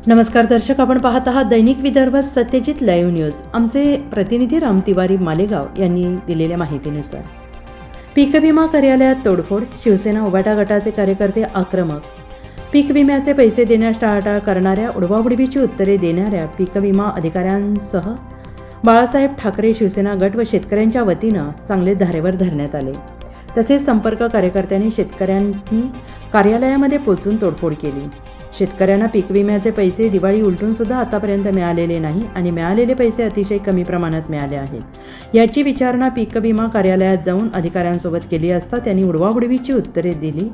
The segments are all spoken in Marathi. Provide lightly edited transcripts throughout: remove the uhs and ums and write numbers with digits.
नमस्कार दर्शक, आपण पाहत आहात दैनिक विदर्भ सत्यजित लाईव्ह न्यूज। आमचे प्रतिनिधी राम तिवारी मालेगाव यांनी दिलेल्या माहितीनुसार पीक विमा कार्यालयात तोडफोड, शिवसेना उभाटा गटाचे कार्यकर्ते आक्रमक। पीक विम्याचे पैसे देण्यास टाळाटाळ करणाऱ्या, उडवाउडवीची उत्तरे देणाऱ्या पीक विमा अधिकाऱ्यांसह बाळासाहेब ठाकरे शिवसेना गट व शेतकऱ्यांच्या वतीनं चांगले धारेवर धरण्यात आले। तसेच संपर्क कार्यकर्त्यांनी शेतकऱ्यांनी कार्यालयामध्ये पोहोचून तोडफोड केली। शेतकऱ्यांना पीक विम्याचे पैसे दिवाळी उलटून सुद्धा आतापर्यंत मिळालेले नाही आणि मिळालेले पैसे अतिशय कमी प्रमाणात मिळाले आहेत। याची विचारणा पीक विमा कार्यालयात जाऊन अधिकाऱ्यांसोबत केली असता त्यांनी उडवाउडवीची उत्तरे दिली,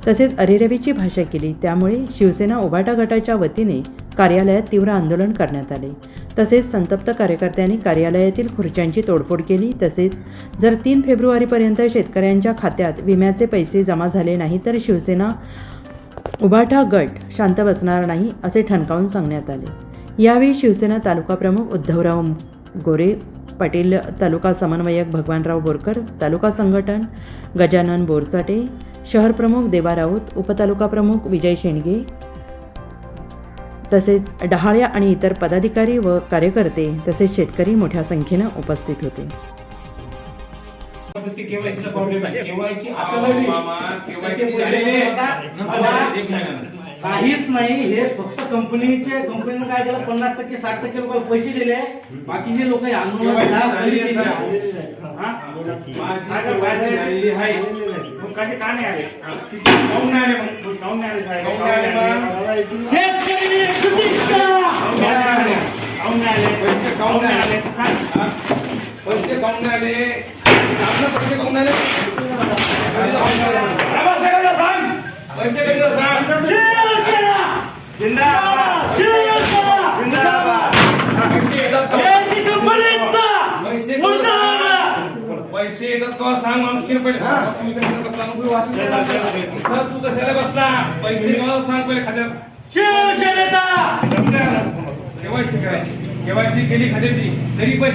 तसेच अरेरवीची भाषा केली। त्यामुळे शिवसेना उभाटा गटाच्या वतीने कार्यालयात तीव्र आंदोलन करण्यात आले। तसेच संतप्त कार्यकर्त्यांनी कार्यालयातील खुर्च्यांची तोडफोड केली। तसेच जर 3 फेब्रुवारीपर्यंत शेतकऱ्यांच्या खात्यात विम्याचे पैसे जमा झाले नाही तर शिवसेना उभाटा गट शांत बसणार नाही असे ठणकावून सांगण्यात आले। यावेळी शिवसेना तालुका प्रमुख उद्धवराव गोरे पाटील, तालुका समन्वयक भगवानराव बोरकर, तालुका संघटन गजानन बोरचाटे, शहर प्रमुख देवा राऊत, उपतालुका प्रमुख विजय शेंडगे, तसेच डहाळ्या आणि इतर पदाधिकारी व कार्यकर्ते तसेच शेतकरी मोठ्या संख्येने उपस्थित होते। काहीच नाही, हे फक्त कंपनीने काय केलं, 50% 60% लोकांना पैसे दिले, बाकीचे लोक आंदोलन पैसे येतात तो सांग माणूस किती पहिले तू कशाला बसला, पैसे सांग पहिले खात्यात। शिवसेनेचा केवायसी करायची, केवायसी केली खात्याची, तरी पैसे